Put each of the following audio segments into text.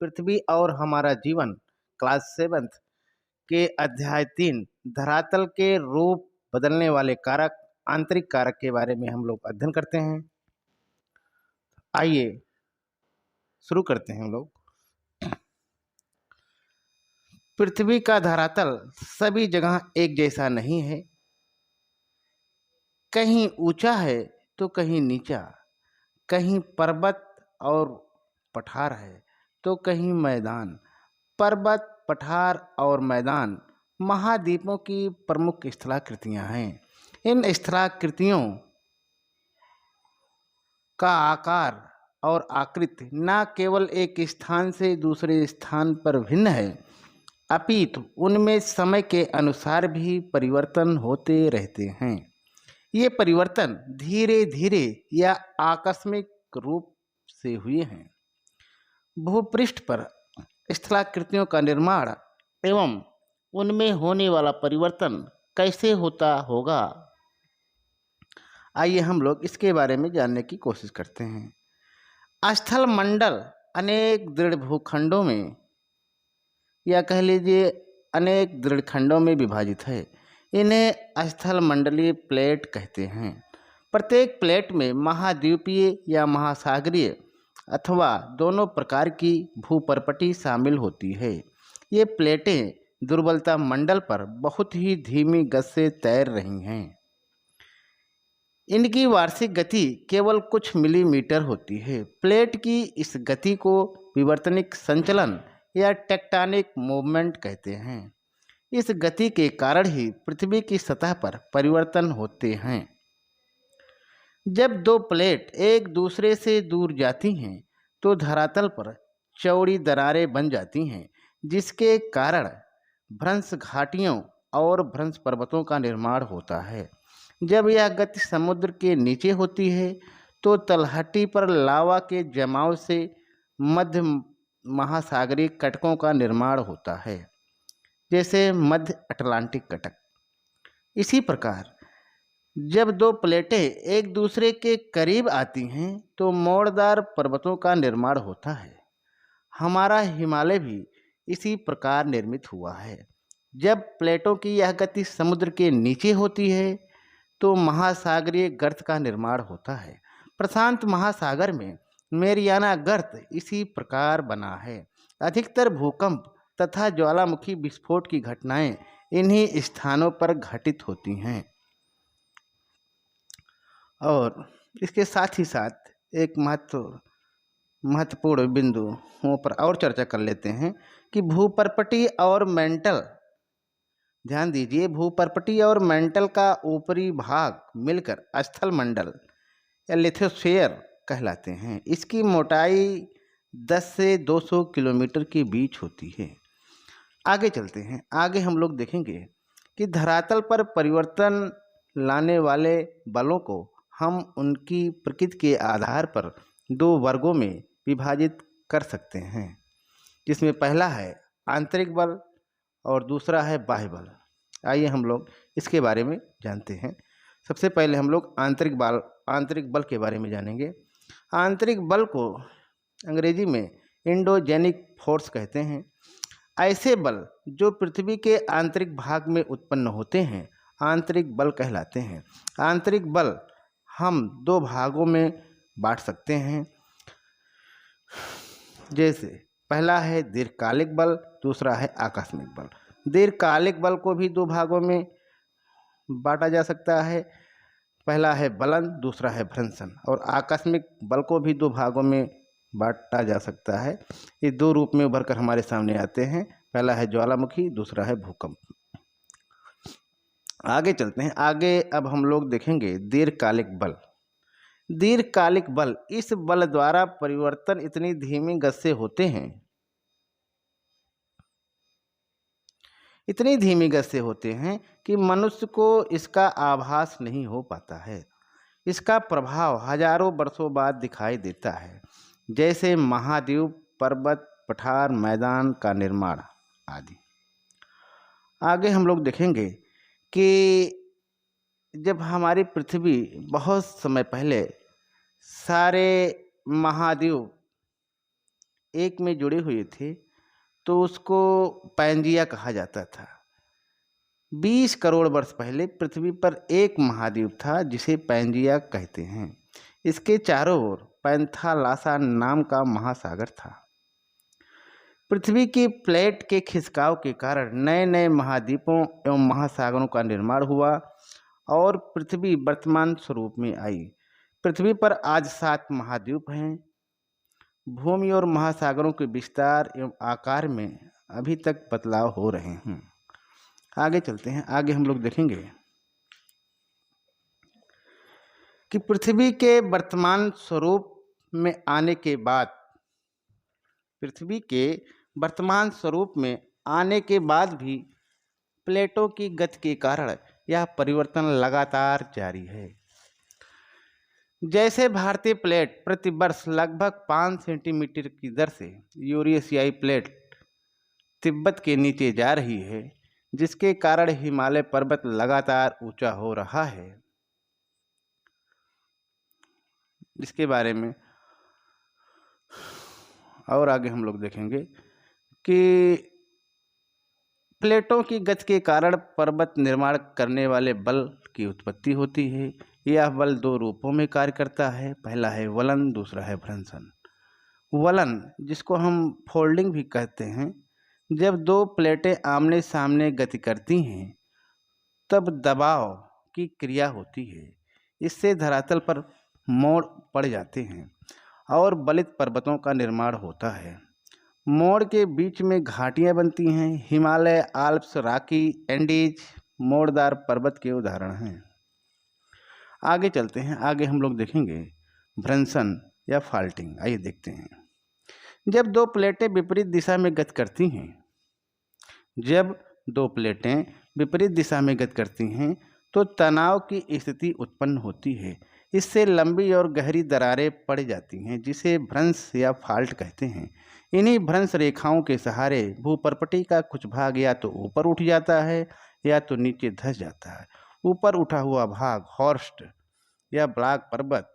पृथ्वी और हमारा जीवन क्लास 7 के अध्याय 3 धरातल के रूप बदलने वाले कारक आंतरिक कारक के बारे में हम लोग अध्ययन करते हैं। आइए शुरू करते हैं हम लोग। पृथ्वी का धरातल सभी जगह एक जैसा नहीं है, कहीं ऊंचा है तो कहीं नीचा, कहीं पर्वत और पठार है तो कहीं मैदान। पर्वत, पठार और मैदान महाद्वीपों की प्रमुख स्थलाकृतियां हैं। इन स्थलाकृतियों का आकार और आकृति न केवल एक स्थान से दूसरे स्थान पर भिन्न है, अपितु उनमें समय के अनुसार भी परिवर्तन होते रहते हैं। ये परिवर्तन धीरे धीरे या आकस्मिक रूप से हुए हैं। भूपृष्ठ पर स्थलाकृतियों का निर्माण एवं उनमें होने वाला परिवर्तन कैसे होता होगा, आइए हम लोग इसके बारे में जानने की कोशिश करते हैं। स्थल मंडल अनेक दृढ़ भूखंडों में या कह लीजिए अनेक दृढ़ खंडों में विभाजित है। इन्हें स्थल मंडलीय प्लेट कहते हैं। प्रत्येक प्लेट में महाद्वीपीय या महासागरीय अथवा दोनों प्रकार की भूपर्पटी शामिल होती है। ये प्लेटें दुर्बलता मंडल पर बहुत ही धीमी गति से तैर रही हैं। इनकी वार्षिक गति केवल कुछ मिलीमीटर होती है। प्लेट की इस गति को विवर्तनिक संचलन या टेक्टोनिक मूवमेंट कहते हैं। इस गति के कारण ही पृथ्वी की सतह पर परिवर्तन होते हैं। जब दो प्लेट एक दूसरे से दूर जाती हैं तो धरातल पर चौड़ी दरारें बन जाती हैं, जिसके कारण भ्रंश घाटियों और भ्रंश पर्वतों का निर्माण होता है। जब यह गति समुद्र के नीचे होती है तो तलहटी पर लावा के जमाव से मध्य महासागरीय कटकों का निर्माण होता है, जैसे मध्य अटलांटिक कटक। इसी प्रकार जब दो प्लेटें एक दूसरे के करीब आती हैं तो मोड़दार पर्वतों का निर्माण होता है। हमारा हिमालय भी इसी प्रकार निर्मित हुआ है। जब प्लेटों की यह गति समुद्र के नीचे होती है तो महासागरीय गर्त का निर्माण होता है। प्रशांत महासागर में मेरियाना गर्त इसी प्रकार बना है। अधिकतर भूकंप तथा ज्वालामुखी विस्फोट की घटनाएं इन्हीं स्थानों पर घटित होती हैं। और इसके साथ ही साथ एक महत्वपूर्ण बिंदुओं पर और चर्चा कर लेते हैं कि भूपर्पटी और मेंटल। ध्यान दीजिए, भूपर्पटी और मेंटल का ऊपरी भाग मिलकर स्थल मंडल या लिथोस्फीयर कहलाते हैं। इसकी मोटाई 10 से 200 किलोमीटर के बीच होती है। आगे चलते हैं। आगे हम लोग देखेंगे कि धरातल पर परिवर्तन लाने वाले बलों को हम उनकी प्रकृति के आधार पर दो वर्गों में विभाजित कर सकते हैं, जिसमें पहला है आंतरिक बल और दूसरा है बाह्य बल। आइए हम लोग इसके बारे में जानते हैं। सबसे पहले हम लोग आंतरिक बल के बारे में जानेंगे। आंतरिक बल को अंग्रेजी में एंडोजेनिक फोर्स कहते हैं। ऐसे बल जो पृथ्वी के आंतरिक भाग में उत्पन्न होते हैं आंतरिक बल कहलाते हैं। आंतरिक बल हम दो भागों में बांट सकते हैं, जैसे पहला है दीर्घकालिक बल, दूसरा है आकस्मिक बल। दीर्घकालिक बल को भी दो भागों में बांटा जा सकता है। पहला है बलन, दूसरा है भ्रंशन। और आकस्मिक बल को भी दो भागों में बांटा जा सकता है। ये दो रूप में उभर कर हमारे सामने आते हैं। पहला है ज्वालामुखी, दूसरा है भूकंप। आगे चलते हैं। आगे अब हम लोग देखेंगे दीर्घकालिक बल। दीर्घकालिक बल, इस बल द्वारा परिवर्तन इतनी धीमी गति से होते हैं, इतनी धीमी गति से होते हैं कि मनुष्य को इसका आभास नहीं हो पाता है। इसका प्रभाव हजारों वर्षों बाद दिखाई देता है, जैसे महाद्वीप, पर्वत, पठार, मैदान का निर्माण आदि। आगे हम लोग देखेंगे कि जब हमारी पृथ्वी बहुत समय पहले सारे महाद्वीप एक में जुड़े हुए थे तो उसको पैंजिया कहा जाता था। 20 करोड़ वर्ष पहले पृथ्वी पर एक महाद्वीप था जिसे पैंजिया कहते हैं। इसके चारों ओर पैंथालासा नाम का महासागर था। पृथ्वी की प्लेट के खिसकाव के कारण नए नए महाद्वीपों एवं महासागरों का निर्माण हुआ और पृथ्वी वर्तमान स्वरूप में आई। पृथ्वी पर आज 7 महाद्वीप हैं। भूमि और महासागरों के विस्तार एवं आकार में अभी तक बदलाव हो रहे हैं। आगे चलते हैं। आगे हम लोग देखेंगे कि पृथ्वी के वर्तमान स्वरूप में आने के बाद भी प्लेटों की गति के कारण यह परिवर्तन लगातार जारी है। जैसे भारतीय प्लेट प्रति वर्ष लगभग 5 सेंटीमीटर की दर से यूरेशियाई प्लेट तिब्बत के नीचे जा रही है, जिसके कारण हिमालय पर्वत लगातार ऊंचा हो रहा है। इसके बारे में और आगे हम लोग देखेंगे कि प्लेटों की गति के कारण पर्वत निर्माण करने वाले बल की उत्पत्ति होती है। यह बल 2 रूपों में कार्य करता है। पहला है वलन, दूसरा है भ्रंशन। वलन, जिसको हम फोल्डिंग भी कहते हैं, जब 2 प्लेटें आमने सामने गति करती हैं तब दबाव की क्रिया होती है। इससे धरातल पर मोड़ पड़ जाते हैं और बलित पर्वतों का निर्माण होता है। मोड़ के बीच में घाटियां बनती हैं। हिमालय, आल्प्स, रॉकी, एंडीज मोड़दार पर्वत के उदाहरण हैं। आगे चलते हैं। आगे हम लोग देखेंगे भ्रंशन या फाल्टिंग। आइए देखते हैं। जब 2 प्लेटें विपरीत दिशा में गति करती हैं तो तनाव की स्थिति उत्पन्न होती है। इससे लंबी और गहरी दरारें पड़ जाती हैं, जिसे भ्रंश या फाल्ट कहते हैं। इन्हीं भ्रंश रेखाओं के सहारे भूपर्पटी का कुछ भाग या तो ऊपर उठ जाता है या तो नीचे धंस जाता है। ऊपर उठा हुआ भाग हॉर्स्ट या ब्लैक पर्वत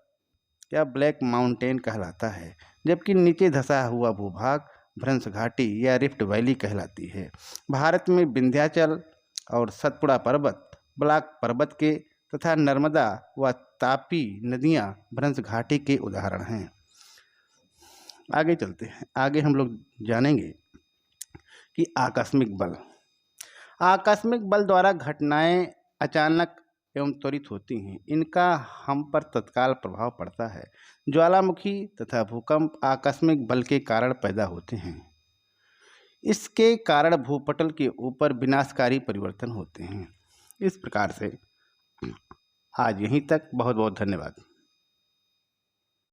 या ब्लैक माउंटेन कहलाता है, जबकि नीचे धंसा हुआ भूभाग भ्रंश घाटी या रिफ्ट वैली कहलाती है। भारत में विंध्याचल और सतपुड़ा पर्वत ब्लैक पर्वत के तथा नर्मदा व तापी नदियां भ्रंश घाटी के उदाहरण हैं। आगे चलते हैं। आगे हम लोग जानेंगे कि आकस्मिक बल द्वारा घटनाएं अचानक एवं त्वरित होती हैं। इनका हम पर तत्काल प्रभाव पड़ता है। ज्वालामुखी तथा भूकंप आकस्मिक बल के कारण पैदा होते हैं। इसके कारण भूपटल के ऊपर विनाशकारी परिवर्तन होते हैं। इस प्रकार से आज यहीं तक। बहुत बहुत धन्यवाद।